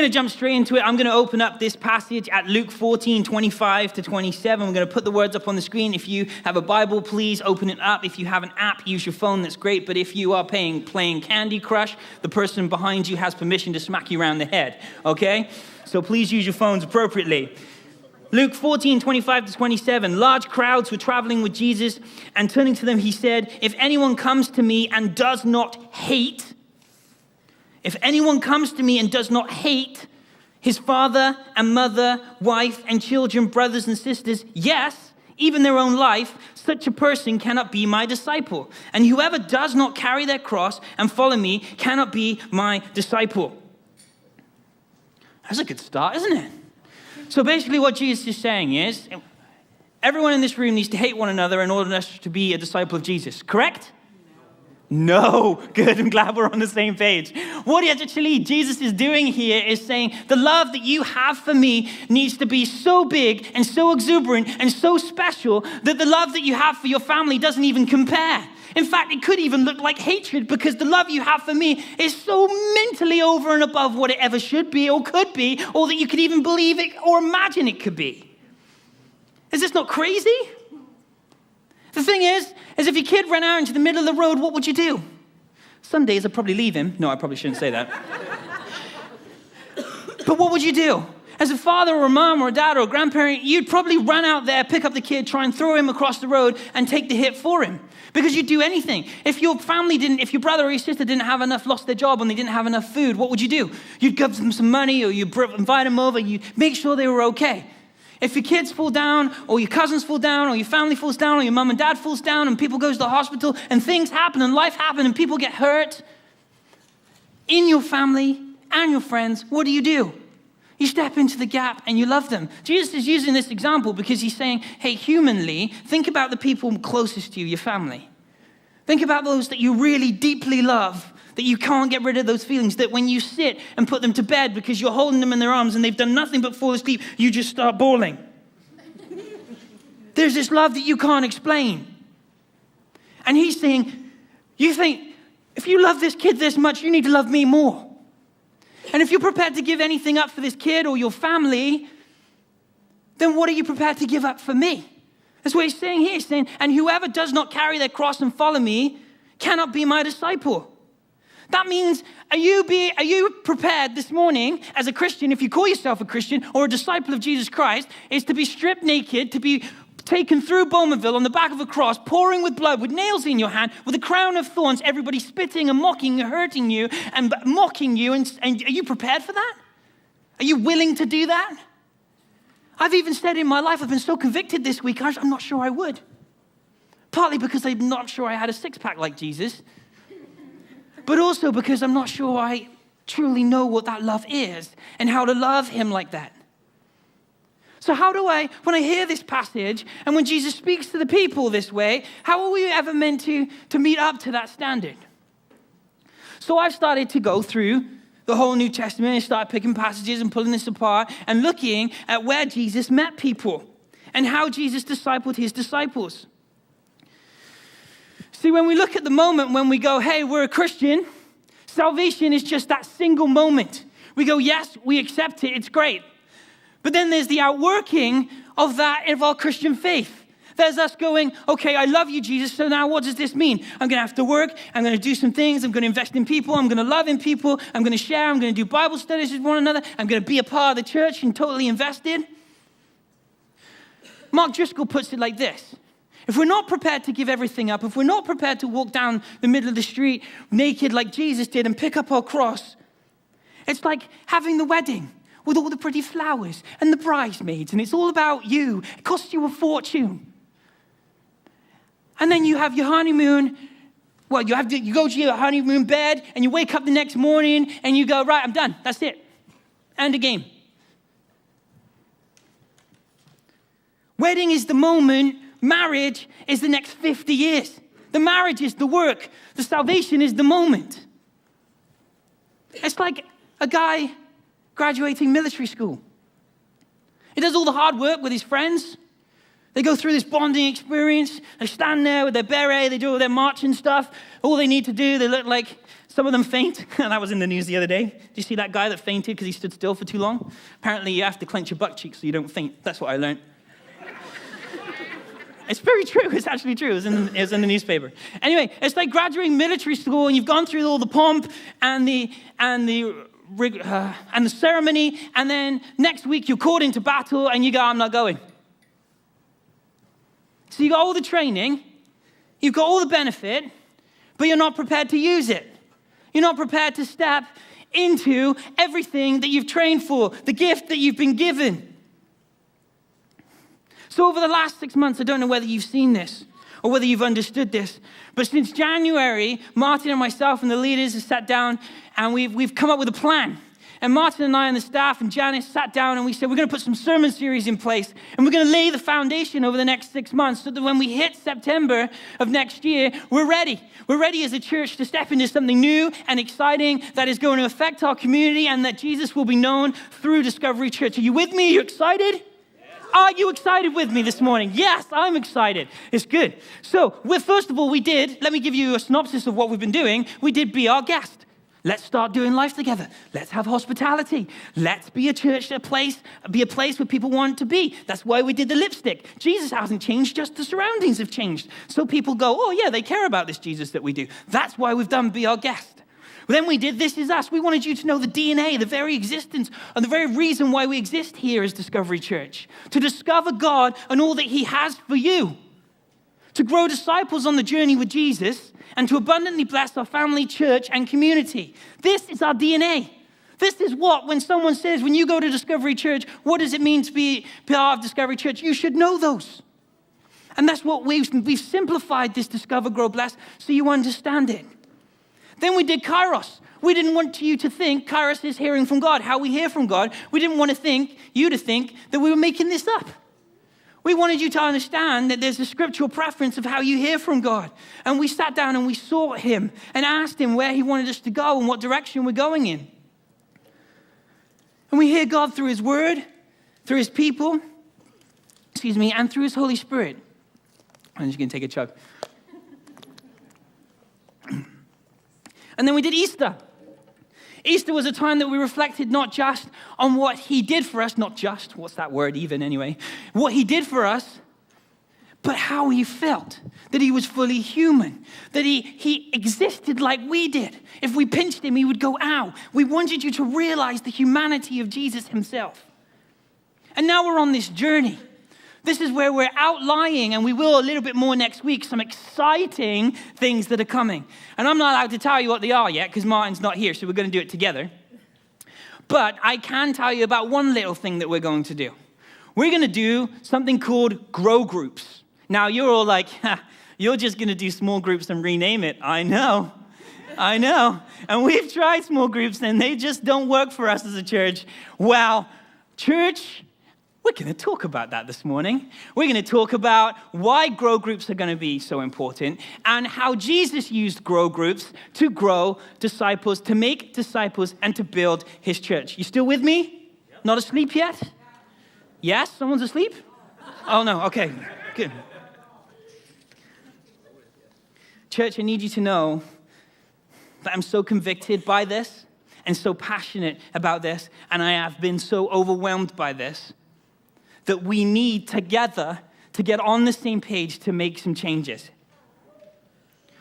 going to jump straight into it. I'm going to open up this passage at Luke 14:25-27. We're going to put the words up on the screen. If you have a Bible, please open it up. If you have an app, use your phone. That's great. But if you are playing Candy Crush, the person behind you has permission to smack you around the head. Okay? So please use your phones appropriately. Luke 14:25-27. Large crowds were traveling with Jesus, and turning to them, he said, if anyone comes to me and does not hate his father and mother, wife and children, brothers and sisters, yes, even their own life, such a person cannot be my disciple. And whoever does not carry their cross and follow me cannot be my disciple. That's a good start, isn't it? So basically what Jesus is saying is, everyone in this room needs to hate one another in order to be a disciple of Jesus, correct? No. Good. I'm glad we're on the same page. What actually Jesus is doing here is saying the love that you have for me needs to be so big and so exuberant and so special that the love that you have for your family doesn't even compare. In fact, it could even look like hatred because the love you have for me is so mentally over and above what it ever should be or could be, or that you could even believe it or imagine it could be. Is this not crazy? The thing is if your kid ran out into the middle of the road, what would you do? Some days I'd probably leave him. No, I probably shouldn't say that. But what would you do? As a father or a mom or a dad or a grandparent, you'd probably run out there, pick up the kid, try and throw him across the road and take the hit for him. Because you'd do anything. If your brother or your sister didn't have enough, lost their job and they didn't have enough food, what would you do? You'd give them some money or you'd invite them over, you'd make sure they were okay. If your kids fall down, or your cousins fall down, or your family falls down, or your mom and dad falls down, and people go to the hospital, and things happen, and life happens, and people get hurt in your family and your friends, what do? You step into the gap, and you love them. Jesus is using this example because he's saying, hey, humanly, think about the people closest to you, your family. Think about those that you really deeply love, that you can't get rid of those feelings, that when you sit and put them to bed because you're holding them in their arms and they've done nothing but fall asleep, you just start bawling. There's this love that you can't explain. And he's saying, you think, if you love this kid this much, you need to love me more. And if you're prepared to give anything up for this kid or your family, then what are you prepared to give up for me? That's what he's saying here. He's saying, and whoever does not carry their cross and follow me cannot be my disciple. That means, are you prepared this morning as a Christian, if you call yourself a Christian or a disciple of Jesus Christ, is to be stripped naked, to be taken through Bowmanville on the back of a cross, pouring with blood, with nails in your hand, with a crown of thorns, everybody spitting and mocking and hurting you and mocking you, and are you prepared for that? Are you willing to do that? I've even said in my life, I've been so convicted this week, I'm not sure I would. Partly because I'm not sure I had a six-pack like Jesus, but also because I'm not sure I truly know what that love is and how to love him like that. So how do I, when I hear this passage and when Jesus speaks to the people this way, how are we ever meant to meet up to that standard? So I've started to go through the whole New Testament and start picking passages and pulling this apart and looking at where Jesus met people and how Jesus discipled his disciples. See, when we look at the moment when we go, hey, we're a Christian, salvation is just that single moment. We go, yes, we accept it, it's great. But then there's the outworking of that, of our Christian faith. There's us going, okay, I love you, Jesus, so now what does this mean? I'm going to have to work, I'm going to do some things, I'm going to invest in people, I'm going to love in people, I'm going to share, I'm going to do Bible studies with one another, I'm going to be a part of the church and totally invested. Mark Driscoll puts it like this. If we're not prepared to give everything up, if we're not prepared to walk down the middle of the street naked like Jesus did and pick up our cross, it's like having the wedding with all the pretty flowers and the bridesmaids, and it's all about you. It costs you a fortune. And then you have your honeymoon. Well, you go to your honeymoon bed, and you wake up the next morning, and you go, right, I'm done. That's it. End of game. Wedding is the moment. Marriage is the next 50 years. The marriage is the work. The salvation is the moment. It's like a guy graduating military school. He does all the hard work with his friends. They go through this bonding experience. They stand there with their beret. They do all their marching stuff. All they need to do, they look like some of them faint. That was in the news the other day. Did you see that guy that fainted because he stood still for too long? Apparently, you have to clench your butt cheeks so you don't faint. That's what I learned. It's very true. It's actually true. It was in the newspaper. Anyway, it's like graduating military school, and you've gone through all the pomp and the ceremony, and then next week you're called into battle, and you go, I'm not going. So you got all the training, you've got all the benefit, but you're not prepared to use it. You're not prepared to step into everything that you've trained for, the gift that you've been given. So over the last 6 months, I don't know whether you've seen this or whether you've understood this, but since January, Martin and myself and the leaders have sat down and we've come up with a plan. And Martin and I and the staff and Janice sat down and we said, we're going to put some sermon series in place and we're going to lay the foundation over the next 6 months so that when we hit September of next year, we're ready. We're ready as a church to step into something new and exciting that is going to affect our community and that Jesus will be known through Discovery Church. Are you with me? Are you excited? Are you excited with me this morning? Yes, I'm excited. It's good. So, first of all, let me give you a synopsis of what we've been doing. We did Be Our Guest. Let's start doing life together. Let's have hospitality. Let's be a church, be a place where people want to be. That's why we did the lipstick. Jesus hasn't changed, just the surroundings have changed. So people go, oh yeah, they care about this Jesus that we do. That's why we've done Be Our Guest. Then we did This Is Us. We wanted you to know the DNA, the very existence, and the very reason why we exist here as Discovery Church. To discover God and all that he has for you. To grow disciples on the journey with Jesus, and to abundantly bless our family, church, and community. This is our DNA. This is what, when someone says, when you go to Discovery Church, what does it mean to be part of Discovery Church? You should know those. And that's what we've simplified this Discover, Grow, Bless, so you understand it. Then we did Kairos. We didn't want you to think Kairos is hearing from God, how we hear from God. We didn't want you to think that we were making this up. We wanted you to understand that there's a scriptural preference of how you hear from God. And we sat down and we sought him and asked him where he wanted us to go and what direction we're going in. And we hear God through his word, through his people, and through his Holy Spirit. I'm just going to take a chug. And then we did Easter. Easter was a time that we reflected not just on what he did for us, what's that word even anyway? What he did for us, but how he felt, that he was fully human, that he existed like we did. If we pinched him, he would go, ow. We wanted you to realize the humanity of Jesus himself. And now we're on this journey. This is where we're outlining, and we will a little bit more next week, some exciting things that are coming. And I'm not allowed to tell you what they are yet because Martin's not here, so we're going to do it together. But I can tell you about one little thing that we're going to do. We're going to do something called grow groups. Now, you're all like, you're just going to do small groups and rename it. I know. And we've tried small groups, and they just don't work for us as a church. Well, church, we're going to talk about that this morning. We're going to talk about why grow groups are going to be so important and how Jesus used grow groups to grow disciples, to make disciples, and to build his church. You still with me? Yep. Not asleep yet? Yes? Someone's asleep? Oh, no. Okay. Good. Church, I need you to know that I'm so convicted by this and so passionate about this, and I have been so overwhelmed by this, that we need together to get on the same page to make some changes.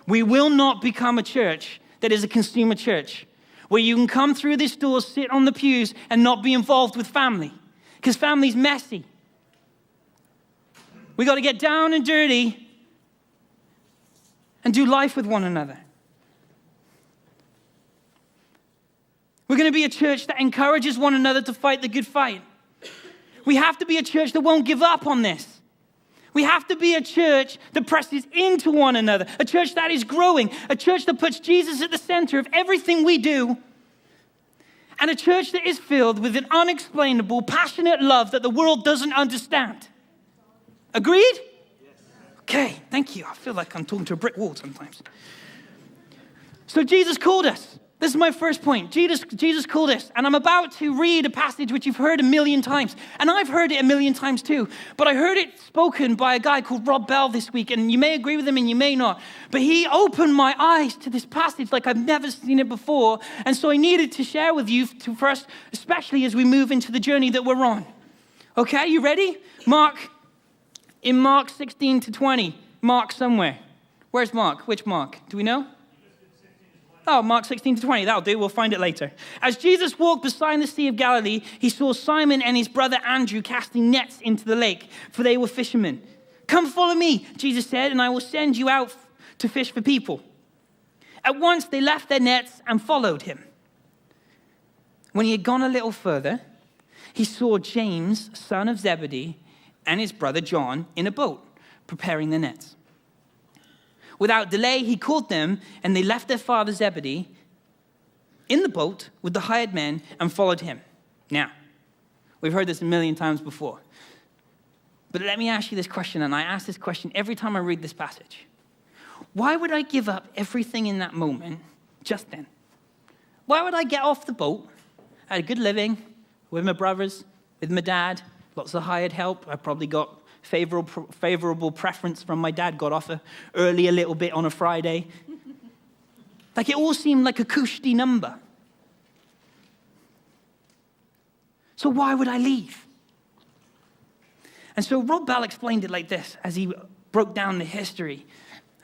We will not become a church that is a consumer church, where you can come through this door, sit on the pews, and not be involved with family, because family's messy. We got to get down and dirty and do life with one another. We're going to be a church that encourages one another to fight the good fight. We have to be a church that won't give up on this. We have to be a church that presses into one another, a church that is growing, a church that puts Jesus at the center of everything we do, and a church that is filled with an unexplainable, passionate love that the world doesn't understand. Agreed? Yes. Okay, thank you. I feel like I'm talking to a brick wall sometimes. So Jesus called us. This is my first point. Jesus called us, and I'm about to read a passage which you've heard a million times, and I've heard it a million times too, but I heard it spoken by a guy called Rob Bell this week, and you may agree with him and you may not, but he opened my eyes to this passage like I've never seen it before, and so I needed to share with you first, especially as we move into the journey that we're on. Okay, you ready? Mark 16 to 20, Mark somewhere. Where's Mark? Which Mark? Do we know? Oh, Mark 16 to 20, that'll do. We'll find it later. As Jesus walked beside the Sea of Galilee, he saw Simon and his brother Andrew casting nets into the lake, for they were fishermen. Come follow me, Jesus said, and I will send you out to fish for people. At once they left their nets and followed him. When he had gone a little further, he saw James, son of Zebedee, and his brother John in a boat, preparing the nets. Without delay, he called them, and they left their father Zebedee in the boat with the hired men and followed him. Now, we've heard this a million times before. But let me ask you this question, and I ask this question every time I read this passage. Why would I give up everything in that moment just then? Why would I get off the boat? I had a good living with my brothers, with my dad, lots of hired help. I probably got favorable preference from my dad, got off early a little bit on a Friday. Like it all seemed like a cushy number. So why would I leave? And so Rob Bell explained it like this as he broke down the history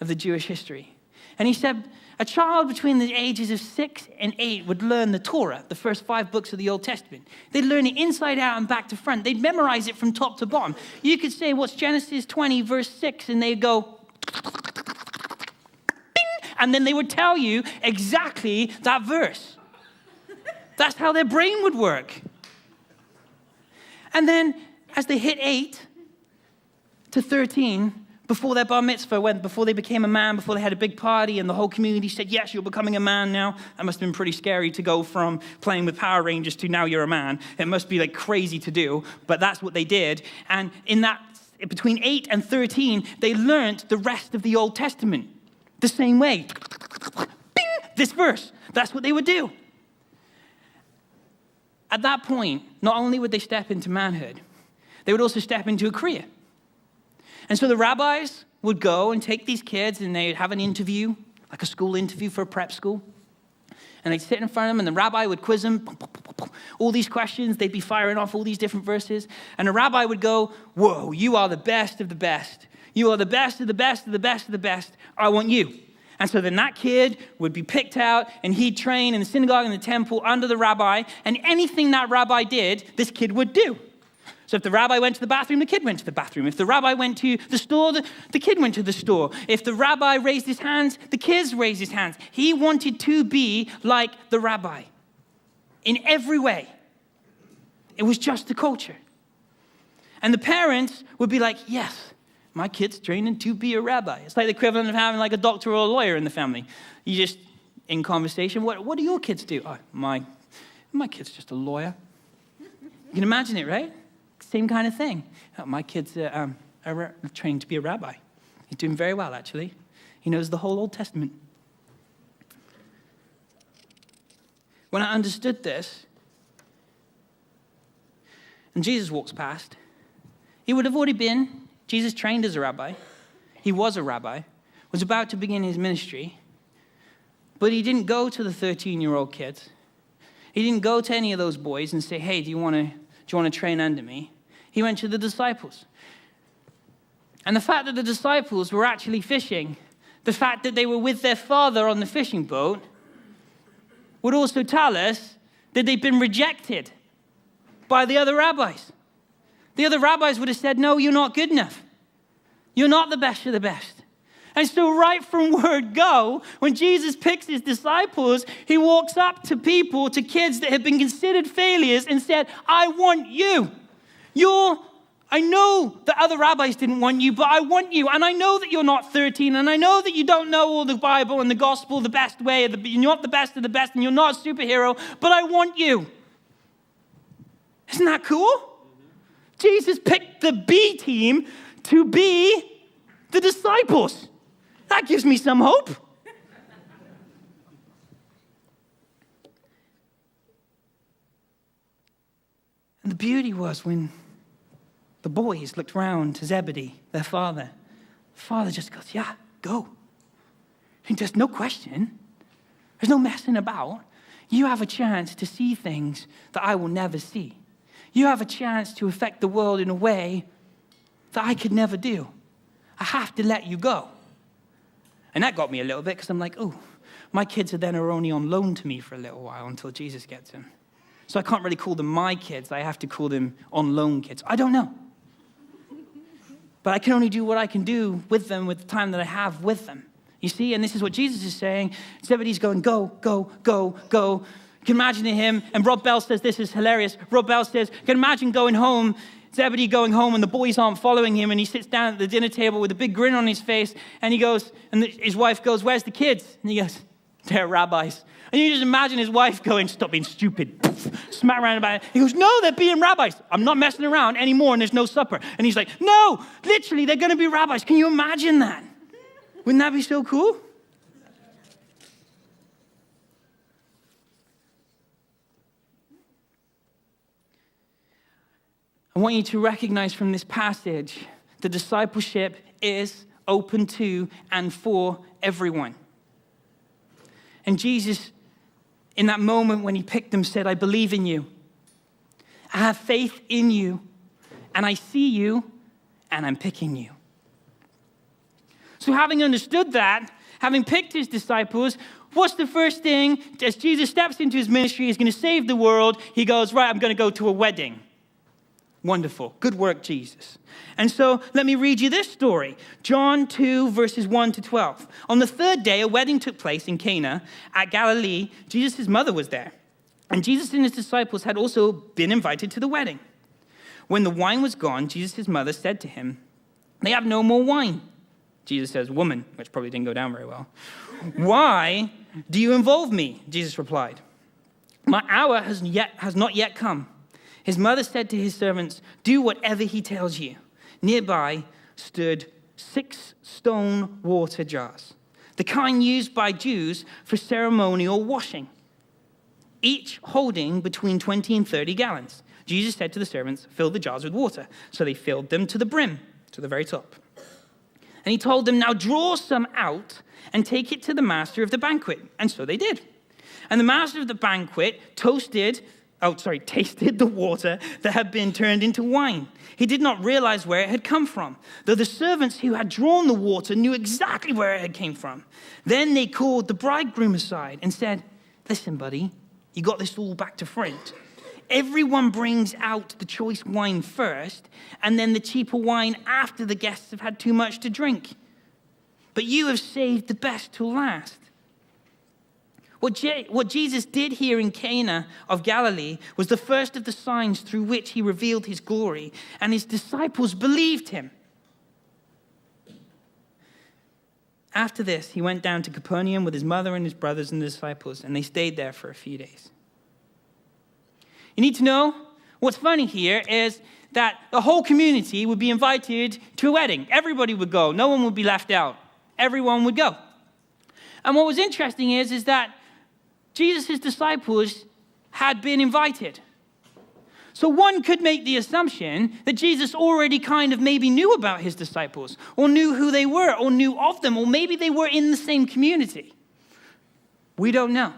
of the Jewish history. And he said, a child between the ages of 6 and 8 would learn the Torah, the first 5 books of the Old Testament. They'd learn it inside out and back to front. They'd memorize it from top to bottom. You could say, what's Genesis 20, verse 6? And they'd go, bing, and then they would tell you exactly that verse. That's how their brain would work. And then as they hit 8 to 13, before their bar mitzvah, before they became a man, before they had a big party and the whole community said, yes, you're becoming a man now. That must have been pretty scary to go from playing with Power Rangers to now you're a man. It must be like crazy to do, but that's what they did. And in that, between 8 and 13, they learned the rest of the Old Testament the same way. Bing, this verse. That's what they would do. At that point, not only would they step into manhood, they would also step into a career. And so the rabbis would go and take these kids and they'd have an interview, like a school interview for a prep school. And they'd sit in front of them and the rabbi would quiz them, all these questions. They'd be firing off all these different verses. And the rabbi would go, whoa, you are the best of the best. You are the best of the best of the best of the best. I want you. And so then that kid would be picked out and he'd train in the synagogue and the temple under the rabbi. And anything that rabbi did, this kid would do. So if the rabbi went to the bathroom, the kid went to the bathroom. If the rabbi went to the store, the kid went to the store. If the rabbi raised his hands, the kids raised his hands. He wanted to be like the rabbi in every way. It was just the culture. And the parents would be like, yes, my kid's training to be a rabbi. It's like the equivalent of having like a doctor or a lawyer in the family. You just, in conversation, what do your kids do? Oh, my kid's just a lawyer. You can imagine it, right? Same kind of thing. Oh, my kid's trained to be a rabbi. He's doing very well, actually. He knows the whole Old Testament. When I understood this, and Jesus walks past, he would have already been, Jesus trained as a rabbi. He was a rabbi, was about to begin his ministry, but he didn't go to the 13-year-old kids. He didn't go to any of those boys and say, hey, do you want to train under me? He went to the disciples. And the fact that the disciples were actually fishing, the fact that they were with their father on the fishing boat, would also tell us that they'd been rejected by the other rabbis. The other rabbis would have said, no, you're not good enough. You're not the best of the best. And so right from word go, when Jesus picks his disciples, he walks up to people, to kids that have been considered failures and said, I want you. I know that other rabbis didn't want you, but I want you. And I know that you're not 13, and I know that you don't know all the Bible and the gospel the best way. You're not the best of the best, and you're not a superhero, but I want you. Isn't that cool? Mm-hmm. Jesus picked the B team to be the disciples. That gives me some hope. And the beauty was when the boys looked round to Zebedee, their father, the father just goes, yeah, go. And there's no question. There's no messing about. You have a chance to see things that I will never see. You have a chance to affect the world in a way that I could never do. I have to let you go. And that got me a little bit because I'm like, oh, my kids are only on loan to me for a little while until Jesus gets them. So I can't really call them my kids. I have to call them on loan kids. I don't know. But I can only do what I can do with them with the time that I have with them. You see, and this is what Jesus is saying. Zebedee's going, go, go, go, go. You can imagine him, and Rob Bell says this is hilarious. Rob Bell says, you can imagine going home, Zebedee going home, and the boys aren't following him, and he sits down at the dinner table with a big grin on his face, and he goes, and his wife goes, where's the kids? And he goes, they're rabbis. And you just imagine his wife going, stop being stupid, poof, smack around about it. He goes, no, they're being rabbis. I'm not messing around anymore, and there's no supper. And he's like, no, literally, they're going to be rabbis. Can you imagine that? Wouldn't that be so cool? I want you to recognize from this passage that discipleship is open to and for everyone. And Jesus, in that moment when he picked them, said, I believe in you. I have faith in you. And I see you. And I'm picking you. So having understood that, having picked his disciples, what's the first thing as Jesus steps into his ministry, he's going to save the world, he goes, right, I'm going to go to a wedding. Wonderful. Good work, Jesus. And so let me read you this story. John 2, verses 1 to 12. On the third day, a wedding took place in Cana at Galilee. Jesus' mother was there. And Jesus and his disciples had also been invited to the wedding. When the wine was gone, Jesus' mother said to him, they have no more wine. Jesus says, woman, which probably didn't go down very well. Why do you involve me? Jesus replied, my hour has not yet come. His mother said to his servants, do whatever he tells you. Nearby stood 6 stone water jars, the kind used by Jews for ceremonial washing, each holding between 20 and 30 gallons. Jesus said to the servants, fill the jars with water. So they filled them to the brim, to the very top. And he told them, now draw some out and take it to the master of the banquet. And so they did. And the master of the banquet tasted the water that had been turned into wine. He did not realize where it had come from, though the servants who had drawn the water knew exactly where it had came from. Then they called the bridegroom aside and said, listen, buddy, you got this all back to front. Everyone brings out the choice wine first, and then the cheaper wine after the guests have had too much to drink. But you have saved the best till last. What Jesus did here in Cana of Galilee was the first of the signs through which he revealed his glory, and his disciples believed him. After this, he went down to Capernaum with his mother and his brothers and the disciples, and they stayed there for a few days. You need to know, what's funny here is that the whole community would be invited to a wedding. Everybody would go. No one would be left out. Everyone would go. And what was interesting is that Jesus' disciples had been invited. So one could make the assumption that Jesus already kind of maybe knew about his disciples, or knew who they were, or knew of them, or maybe they were in the same community. We don't know.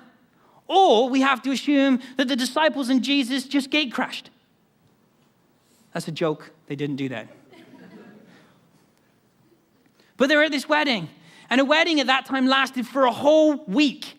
Or we have to assume that the disciples and Jesus just gate crashed. That's a joke. They didn't do that. But they're at this wedding. And a wedding at that time lasted for a whole week.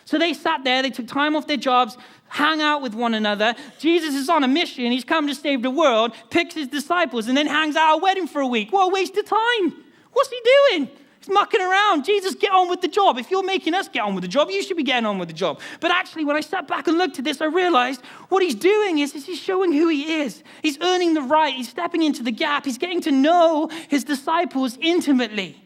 So they sat there, they took time off their jobs, hang out with one another. Jesus is on a mission. He's come to save the world, picks his disciples, and then hangs out at a wedding for a week. What a waste of time. What's he doing? He's mucking around. Jesus, get on with the job. If you're making us get on with the job, you should be getting on with the job. But actually, when I sat back and looked at this, I realized what he's doing is he's showing who he is. He's earning the right. He's stepping into the gap. He's getting to know his disciples intimately.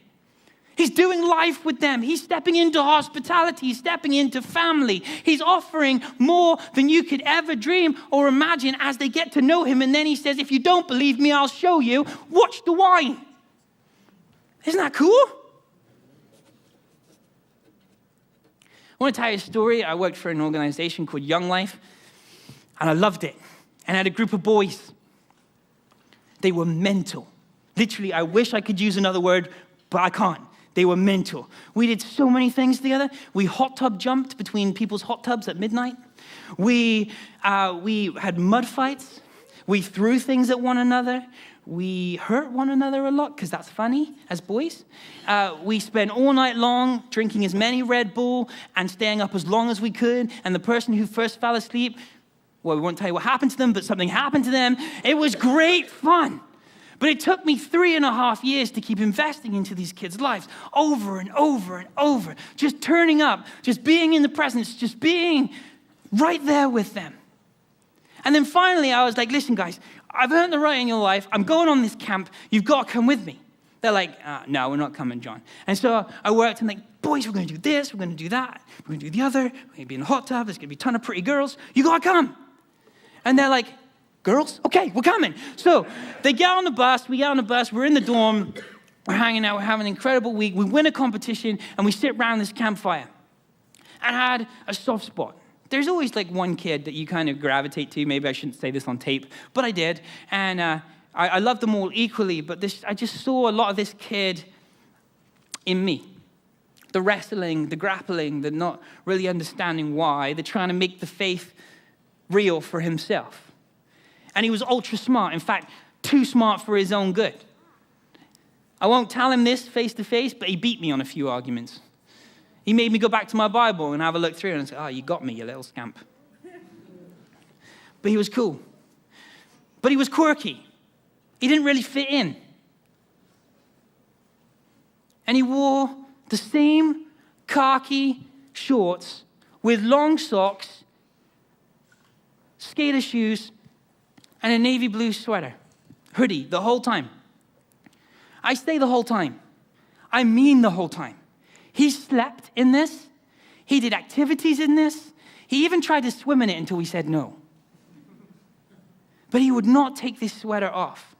He's doing life with them. He's stepping into hospitality. He's stepping into family. He's offering more than you could ever dream or imagine as they get to know him. And then he says, if you don't believe me, I'll show you. Watch the wine. Isn't that cool? I want to tell you a story. I worked for an organization called Young Life, and I loved it. and I had a group of boys. They were mental. Literally, I wish I could use another word, but I can't. They were mental. We did so many things together. We hot tub jumped between people's hot tubs at midnight. We had mud fights. We threw things at one another. We hurt one another a lot, because that's funny as boys. We spent all night long drinking as many Red Bull and staying up as long as we could. And the person who first fell asleep, well, we won't tell you what happened to them, but something happened to them. It was great fun. But it took me 3.5 years to keep investing into these kids' lives over and over and over. Just turning up, just being in the presence, just being right there with them. And then finally, I was like, listen, guys, I've earned the right in your life. I'm going on this camp. You've got to come with me. They're like, no, we're not coming, John. And so I worked and like, boys, we're going to do this. We're going to do that. We're going to do the other. We're going to be in a hot tub. There's going to be a ton of pretty girls. You got to come. And they're like, girls? Okay, we're coming. So they get on the bus. We get on the bus. We're in the dorm. We're hanging out. We're having an incredible week. We win a competition, and we sit around this campfire. And I had a soft spot. There's always like one kid that you kind of gravitate to. Maybe I shouldn't say this on tape, but I did. And I loved them all equally, but I just saw a lot of this kid in me. The wrestling, the grappling, the not really understanding why, the trying to make the faith real for himself. And he was ultra smart. In fact, too smart for his own good. I won't tell him this face to face, but he beat me on a few arguments. He made me go back to my Bible and have a look through it and say, oh, you got me, you little scamp. But he was cool. But he was quirky. He didn't really fit in. And he wore the same khaki shorts with long socks, skater shoes, and a navy blue sweater, hoodie, the whole time. I say the whole time. I mean the whole time. He slept in this. He did activities in this. He even tried to swim in it until we said no. But he would not take this sweater off.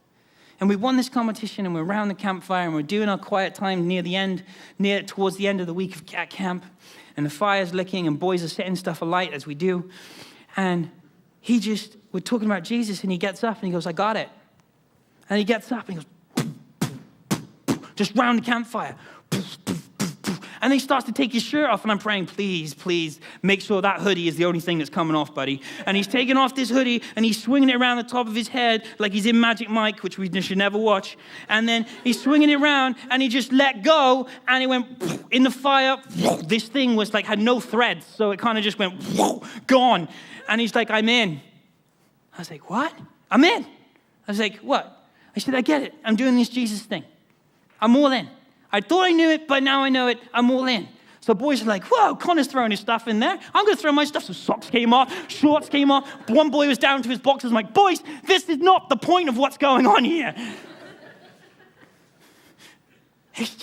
And we won this competition, and we're around the campfire, and we're doing our quiet time towards the end of the week at camp. And the fire's licking, and boys are setting stuff alight as we do. And we're talking about Jesus, and he gets up, and he goes, I got it. And he gets up, and he goes, just round the campfire. And then he starts to take his shirt off, and I'm praying, please, please, make sure that hoodie is the only thing that's coming off, buddy. And he's taking off this hoodie, and he's swinging it around the top of his head like he's in Magic Mike, which we should never watch. And then he's swinging it around, and he just let go, and it went in the fire. This thing was like, had no threads, so it kind of just went, gone. And he's like, I'm in. I was like, what? I'm in. I was like, what? I said, I get it. I'm doing this Jesus thing. I'm all in. I thought I knew it, but now I know it. I'm all in. So boys are like, whoa, Connor's throwing his stuff in there. I'm going to throw my stuff. So socks came off, shorts came off. One boy was down to his boxers. I'm like, boys, this is not the point of what's going on here. He's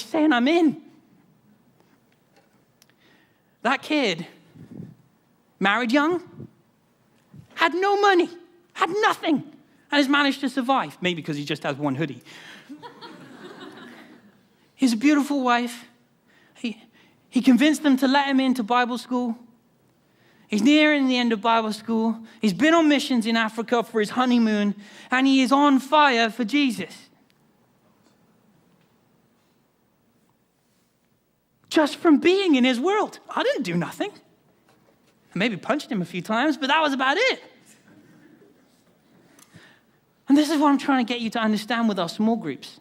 saying I'm in. That kid, married young, had no money, had nothing, and has managed to survive. Maybe because he just has one hoodie. He's a beautiful wife. He convinced them to let him into Bible school. He's nearing the end of Bible school. He's been on missions in Africa for his honeymoon, and he is on fire for Jesus. Just from being in his world. I didn't do nothing. I maybe punched him a few times, but that was about it. And this is what I'm trying to get you to understand with our small groups.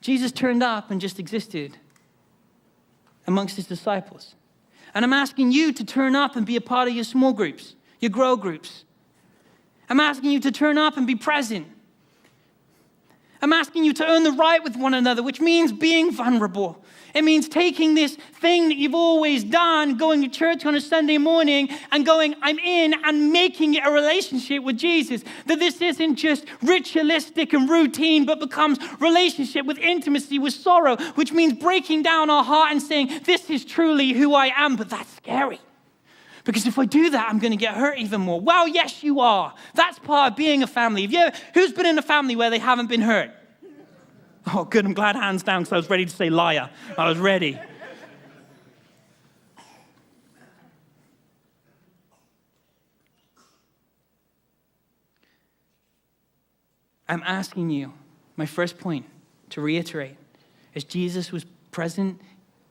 Jesus turned up and just existed amongst his disciples. And I'm asking you to turn up and be a part of your small groups, your grow groups. I'm asking you to turn up and be present. I'm asking you to earn the right with one another, which means being vulnerable. It means taking this thing that you've always done, going to church on a Sunday morning and going, I'm in, and making it a relationship with Jesus. That this isn't just ritualistic and routine, but becomes relationship with intimacy, with sorrow, which means breaking down our heart and saying, this is truly who I am, but that's scary. Because if I do that, I'm going to get hurt even more. Well, yes, you are. That's part of being a family. Who's been in a family where they haven't been hurt? Oh, good. I'm glad hands down because I was ready to say liar. I was ready. I'm asking you, my first point to reiterate, is Jesus was present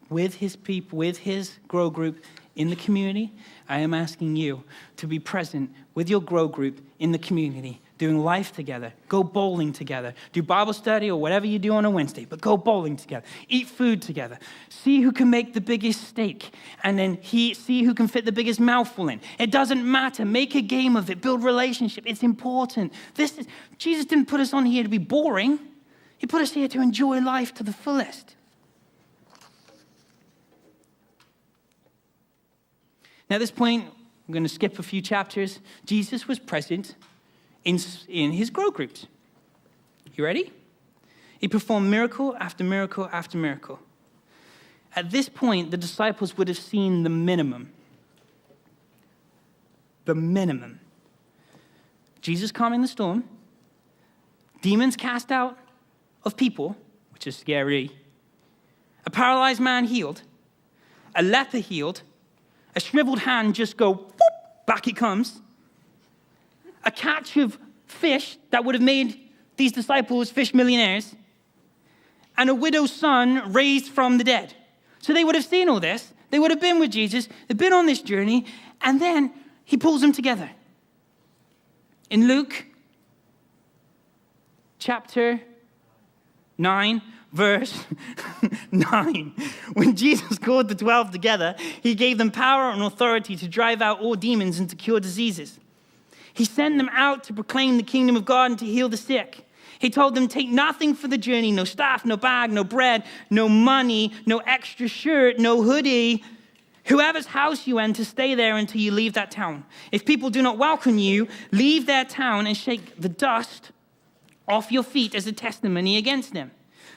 with his people, with his grow group in the community. I am asking you to be present with your grow group in the community, doing life together, go bowling together, do Bible study or whatever you do on a Wednesday, but go bowling together, eat food together, see who can make the biggest steak, and then see who can fit the biggest mouthful in. It doesn't matter. Make a game of it. Build relationship. It's important. Jesus didn't put us on here to be boring. He put us here to enjoy life to the fullest. Now, at this point, I'm going to skip a few chapters. Jesus was present in his grow groups. You ready? He performed miracle after miracle after miracle. At this point, the disciples would have seen the minimum. The minimum. Jesus calming the storm. Demons cast out of people, which is scary. A paralyzed man healed. A leper healed. A shriveled hand just go, whoop, back it comes. A catch of fish that would have made these disciples fish millionaires. And a widow's son raised from the dead. So they would have seen all this. They would have been with Jesus. They've been on this journey. And then he pulls them together. In Luke chapter 9, verse 9. When Jesus called the 12 together, he gave them power and authority to drive out all demons and to cure diseases. He sent them out to proclaim the kingdom of God and to heal the sick. He told them, take nothing for the journey, no staff, no bag, no bread, no money, no extra shirt, no hoodie. Whoever's house you enter, stay there until you leave that town. If people do not welcome you, leave their town and shake the dust off your feet as a testimony against them.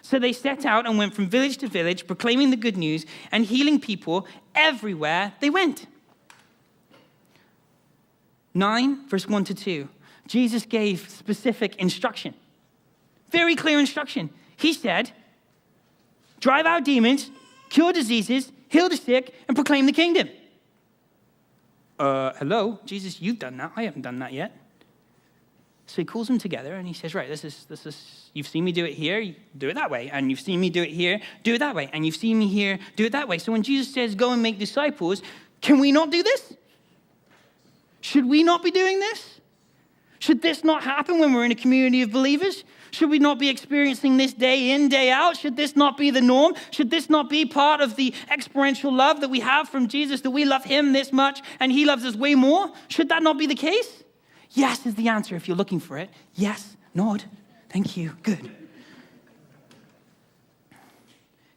So they set out and went from village to village, proclaiming the good news and healing people everywhere they went. 9, verse 1 to 2. Jesus gave specific instruction. Very clear instruction. He said, drive out demons, cure diseases, heal the sick, and proclaim the kingdom. Hello, Jesus, you've done that. I haven't done that yet. So he calls them together and he says, right, this is, you've seen me do it here, you do it that way. And you've seen me do it here, do it that way. And you've seen me here, do it that way. So when Jesus says, go and make disciples, can we not do this? Should we not be doing this? Should this not happen when we're in a community of believers? Should we not be experiencing this day in, day out? Should this not be the norm? Should this not be part of the experiential love that we have from Jesus, that we love him this much and he loves us way more? Should that not be the case? Yes is the answer if you're looking for it. Yes, nod. Thank you. Good.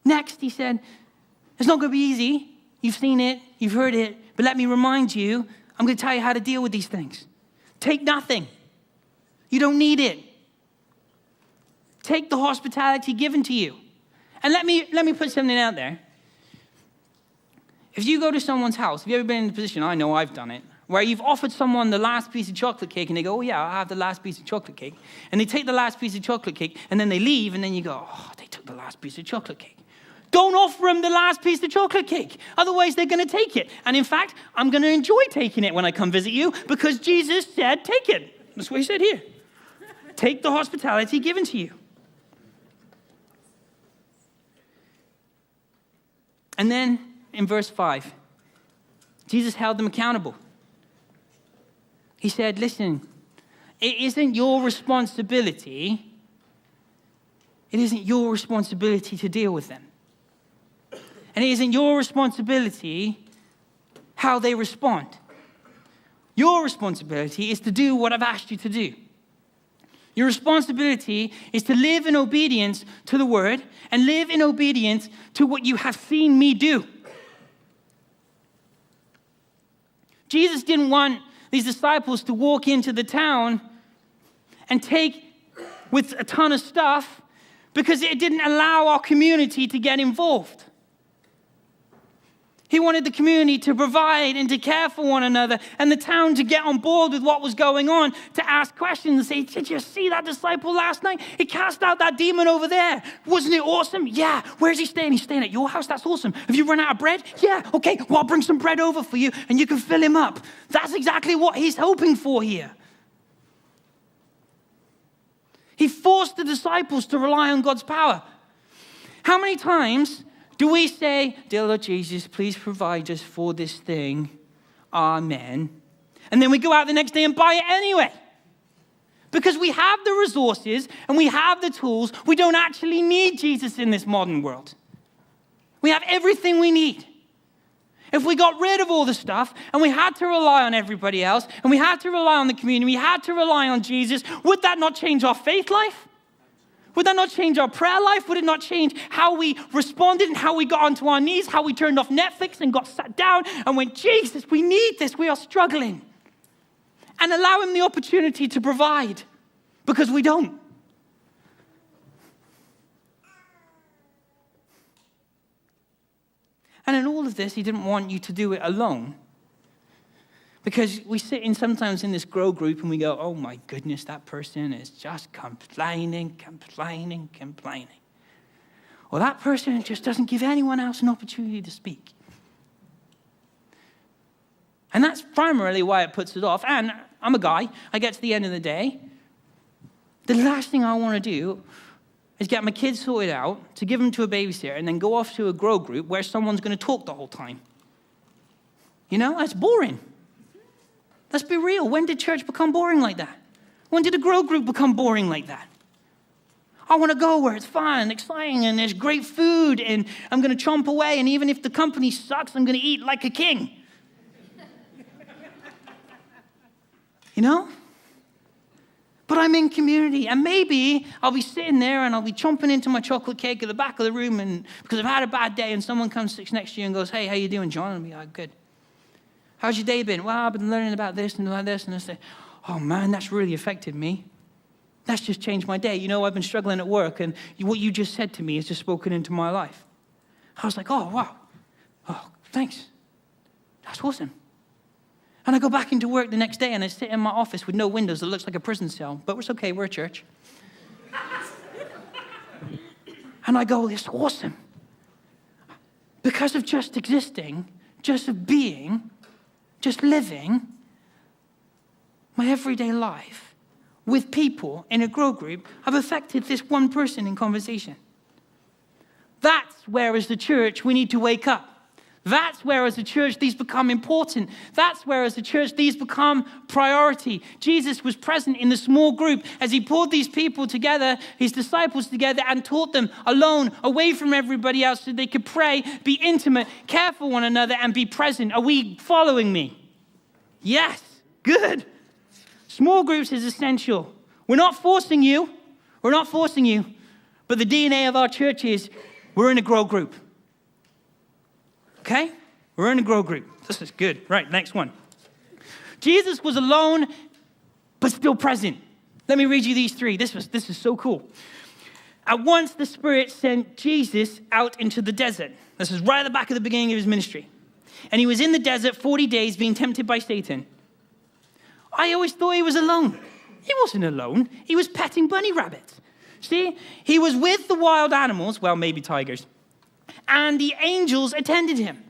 Next, he said, it's not going to be easy. You've seen it. You've heard it. But let me remind you, I'm going to tell you how to deal with these things. Take nothing. You don't need it. Take the hospitality given to you. And let me put something out there. If you go to someone's house, have you ever been in a position, I know I've done it, where you've offered someone the last piece of chocolate cake and they go, oh yeah, I'll have the last piece of chocolate cake. And they take the last piece of chocolate cake and then they leave and then you go, oh, they took the last piece of chocolate cake. Don't offer them the last piece of chocolate cake. Otherwise, they're going to take it. And in fact, I'm going to enjoy taking it when I come visit you because Jesus said, take it. That's what he said here. Take the hospitality given to you. And then in verse 5, Jesus held them accountable. He said, listen, it isn't your responsibility. It isn't your responsibility to deal with them. And it isn't your responsibility how they respond. Your responsibility is to do what I've asked you to do. Your responsibility is to live in obedience to the word and live in obedience to what you have seen me do. Jesus didn't want these disciples to walk into the town and take with a ton of stuff because it didn't allow our community to get involved. He wanted the community to provide and to care for one another and the town to get on board with what was going on, to ask questions and say, did you see that disciple last night? He cast out that demon over there. Wasn't it awesome? Yeah. Where's he staying? He's staying at your house? That's awesome. Have you run out of bread? Yeah. Okay, well, I'll bring some bread over for you and you can fill him up. That's exactly what he's hoping for here. He forced the disciples to rely on God's power. How many times do we say, dear Lord Jesus, please provide us for this thing. Amen. And then we go out the next day and buy it anyway. Because we have the resources and we have the tools. We don't actually need Jesus in this modern world. We have everything we need. If we got rid of all the stuff and we had to rely on everybody else and we had to rely on the community, we had to rely on Jesus, would that not change our faith life? Would that not change our prayer life? Would it not change how we responded and how we got onto our knees, how we turned off Netflix and got sat down and went, Jesus, we need this. We are struggling. And allow him the opportunity to provide because we don't. And in all of this, he didn't want you to do it alone. Because we sit in sometimes in this grow group and we go, oh my goodness, that person is just complaining. Or that person just doesn't give anyone else an opportunity to speak. And that's primarily why it puts it off. And I'm a guy. I get to the end of the day. The last thing I want to do is get my kids sorted out, to give them to a babysitter, and then go off to a grow group where someone's going to talk the whole time. You know, that's boring. Let's be real. When did church become boring like that? When did a grow group become boring like that? I want to go where it's fun and exciting and there's great food and I'm going to chomp away, and even if the company sucks, I'm going to eat like a king. You know? But I'm in community, and maybe I'll be sitting there and I'll be chomping into my chocolate cake at the back of the room, and because I've had a bad day, and someone comes sits next to you and goes, hey, how you doing, John? And I'll be like, good. How's your day been? Well, I've been learning about this and about this, and I say, oh man, that's really affected me. That's just changed my day. You know, I've been struggling at work, and what you just said to me has just spoken into my life. I was like, oh, wow. Oh, thanks. That's awesome. And I go back into work the next day and I sit in my office with no windows that looks like a prison cell, but it's okay, we're a church. And I go, it's awesome. Because of just existing, just of being, just living my everyday life with people in a grow group, I've affected this one person in conversation. That's where as the church we need to wake up. That's where as a church these become important. That's where as a church these become priority. Jesus was present in the small group as he pulled these people together, his disciples together, and taught them alone, away from everybody else, so they could pray, be intimate, care for one another, and be present. Are we following me? Yes, good. Small groups is essential. We're not forcing you. But the DNA of our church is we're in a grow group. Okay? We're in a grow group. This is good. Right, next one. Jesus was alone, but still present. Let me read you these three. This is so cool. At once, the Spirit sent Jesus out into the desert. This is right at the back of the beginning of his ministry. And he was in the desert 40 days being tempted by Satan. I always thought he was alone. He wasn't alone. He was petting bunny rabbits. See? He was with the wild animals, well, maybe tigers. And the angels attended him.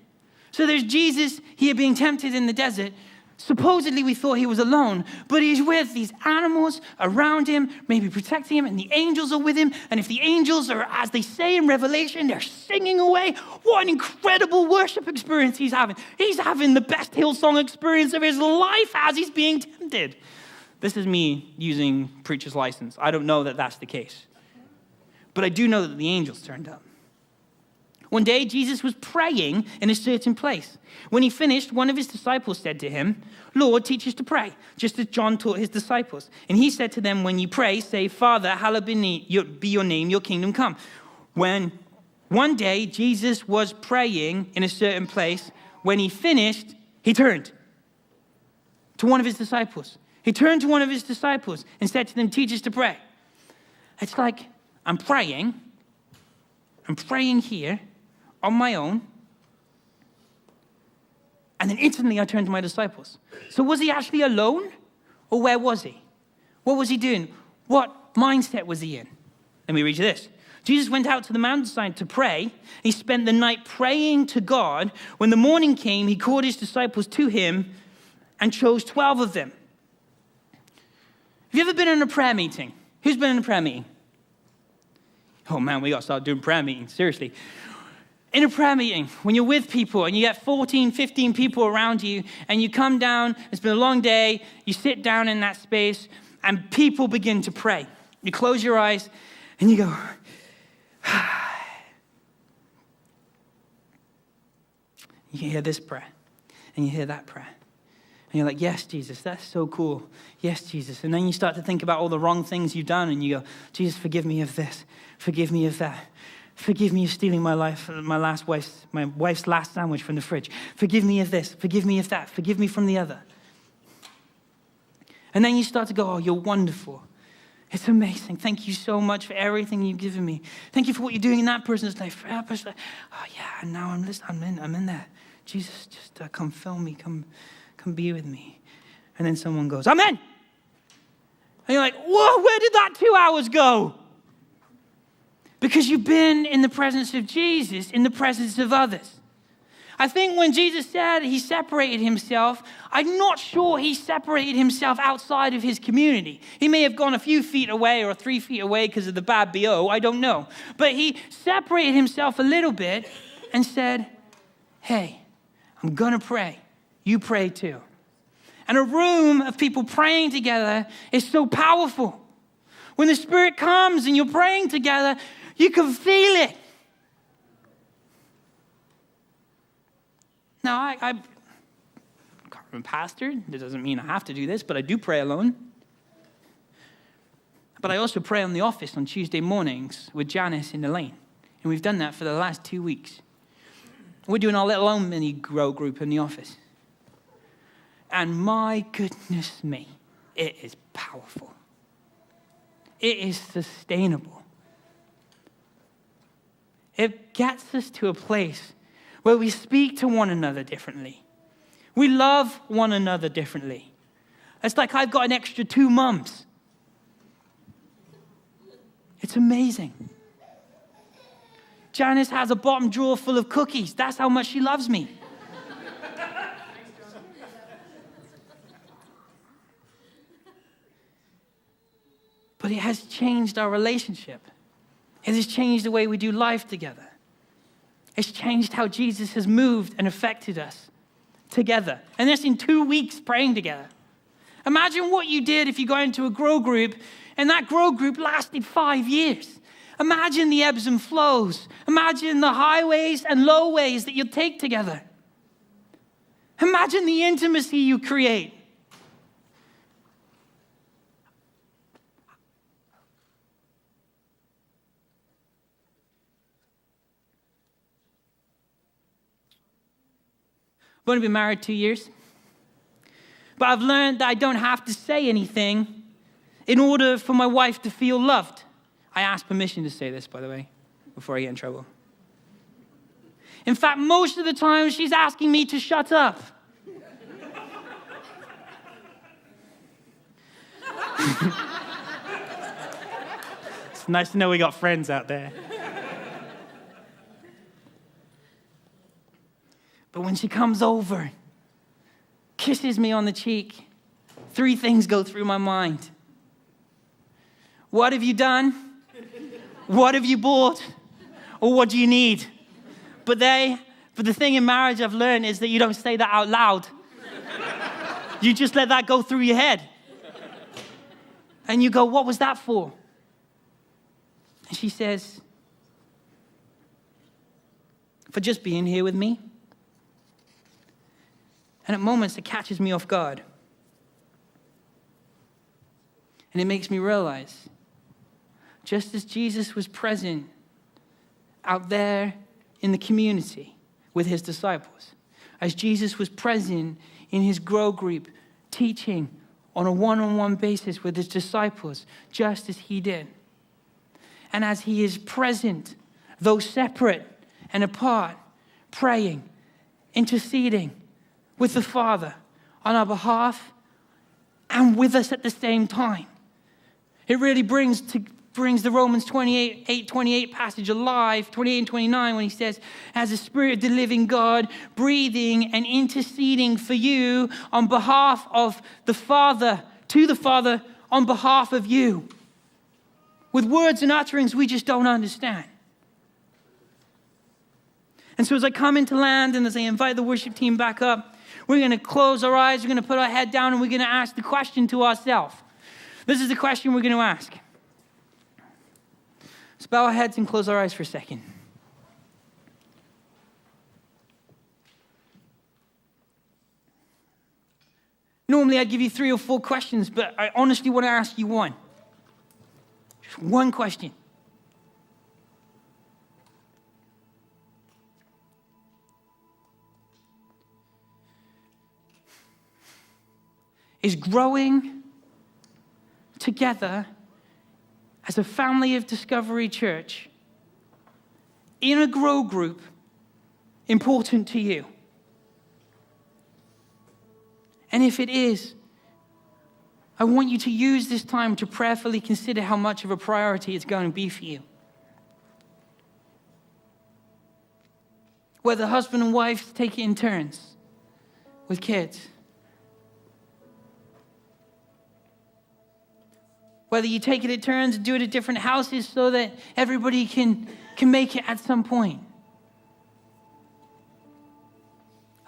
So there's Jesus here being tempted in the desert. Supposedly we thought he was alone, but he's with these animals around him, maybe protecting him, and the angels are with him. And if the angels are, as they say in Revelation, they're singing away, what an incredible worship experience he's having. He's having the best Hillsong experience of his life as he's being tempted. This is me using preacher's license. I don't know that that's the case. But I do know that the angels turned up. One day, Jesus was praying in a certain place. When he finished, one of his disciples said to him, Lord, teach us to pray, just as John taught his disciples. And he said to them, when you pray, say, Father, hallowed be your name, your kingdom come. When one day Jesus was praying in a certain place, when he finished, he turned to one of his disciples. He turned to one of his disciples and said to them, teach us to pray. It's like, I'm praying here, on my own, and then instantly I turned to my disciples. So was he actually alone, or where was he? What was he doing? What mindset was he in? Let me read you this. Jesus went out to the mountainside to pray. He spent the night praying to God. When the morning came, he called his disciples to him and chose 12 of them. Have you ever been in a prayer meeting? Who's been in a prayer meeting? Oh man, we got to start doing prayer meetings, seriously. In a prayer meeting, when you're with people and you get 14, 15 people around you and you come down, it's been a long day, you sit down in that space and people begin to pray. You close your eyes and you go, you hear this prayer and you hear that prayer. And you're like, yes, Jesus, that's so cool. Yes, Jesus. And then you start to think about all the wrong things you've done and you go, Jesus, forgive me of this. Forgive me of that. Forgive me of stealing my wife's last sandwich from the fridge. Forgive me of this. Forgive me of that. Forgive me from the other. And then you start to go, oh, you're wonderful. It's amazing. Thank you so much for everything you've given me. Thank you for what you're doing in that person's life. For that person's life. Oh, yeah, and now I'm in there. Jesus, just come fill me. Come be with me. And then someone goes, Amen. And you're like, whoa, where did that 2 hours go? Because you've been in the presence of Jesus, in the presence of others. I think when Jesus said he separated himself, I'm not sure he separated himself outside of his community. He may have gone a few feet away or 3 feet away because of the bad BO, I don't know. But he separated himself a little bit and said, hey, I'm going to pray. You pray too. And a room of people praying together is so powerful. When the Spirit comes and you're praying together, you can feel it. Now, I'm a pastor. That doesn't mean I have to do this, but I do pray alone. But I also pray in the office on Tuesday mornings with Janice in the lane. And we've done that for the last 2 weeks. We're doing our little own mini grow group in the office. And my goodness me, it is powerful. It is sustainable. It gets us to a place where we speak to one another differently. We love one another differently. It's like I've got an extra 2 mums. It's amazing. Janice has a bottom drawer full of cookies. That's how much she loves me. But it has changed our relationship. It has changed the way we do life together. It's changed how Jesus has moved and affected us together. And that's in 2 weeks praying together. Imagine what you did if you got into a grow group and that grow group lasted 5 years. Imagine the ebbs and flows. Imagine the highways and lowways that you take together. Imagine the intimacy you create. I've only been married 2 years. But I've learned that I don't have to say anything in order for my wife to feel loved. I asked permission to say this, by the way, before I get in trouble. In fact, most of the time, she's asking me to shut up. It's nice to know we got friends out there. But when she comes over, kisses me on the cheek, 3 things go through my mind. What have you done? What have you bought? Or what do you need? But the thing in marriage I've learned is that you don't say that out loud. You just let that go through your head. And you go, what was that for? And she says, for just being here with me. And at moments, it catches me off guard. And it makes me realize, just as Jesus was present out there in the community with his disciples, as Jesus was present in his grow group, teaching on a one-on-one basis with his disciples, just as he did. And as he is present, though separate and apart, praying, interceding, with the Father on our behalf and with us at the same time. It really brings the Romans 28 passage alive, 28 and 29, when he says, as the Spirit of the living God, breathing and interceding for you on behalf of the Father, to the Father on behalf of you. with words and utterings we just don't understand. And so as I come into land and as I invite the worship team back up, we're going to close our eyes, we're going to put our head down, and we're going to ask the question to ourselves. This is the question we're going to ask. Let's bow our heads and close our eyes for a second. Normally I'd give you 3 or 4 questions, but I honestly want to ask you one. Just one question. Is growing together as a family of Discovery Church in a grow group important to you? And if it is, I want you to use this time to prayerfully consider how much of a priority it's going to be for you. Whether husband and wife take it in turns with kids. Whether you take it in turns and do it at different houses so that everybody can make it at some point.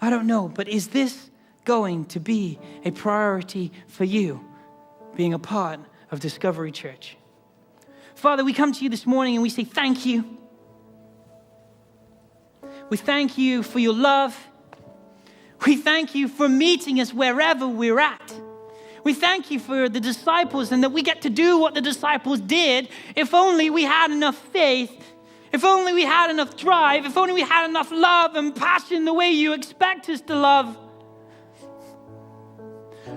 I don't know, but is this going to be a priority for you, being a part of Discovery Church? Father, we come to you this morning and we say thank you. We thank you for your love. We thank you for meeting us wherever we're at. We thank you for the disciples and that we get to do what the disciples did. If only we had enough faith, if only we had enough drive, if only we had enough love and passion the way you expect us to love.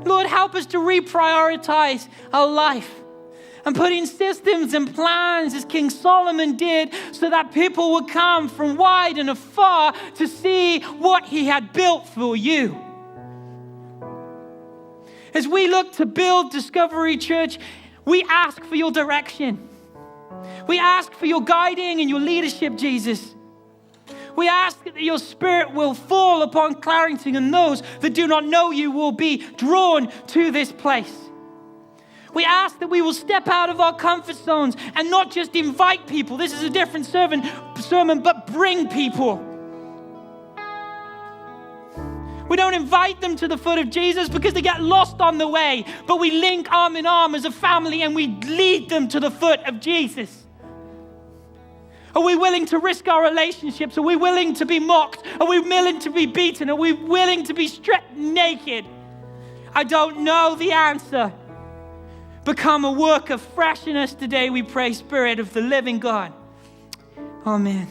Lord, help us to reprioritize our life and put in systems and plans as King Solomon did so that people would come from wide and afar to see what he had built for you. As we look to build Discovery Church, we ask for your direction. We ask for your guiding and your leadership, Jesus. We ask that your Spirit will fall upon Clarington, and those that do not know you will be drawn to this place. We ask that we will step out of our comfort zones and not just invite people. This is a different sermon, but bring people. We don't invite them to the foot of Jesus because they get lost on the way, but we link arm in arm as a family and we lead them to the foot of Jesus. Are we willing to risk our relationships? Are we willing to be mocked? Are we willing to be beaten? Are we willing to be stripped naked? I don't know the answer. Become a work of fresh in us today, we pray, Spirit of the living God. Amen.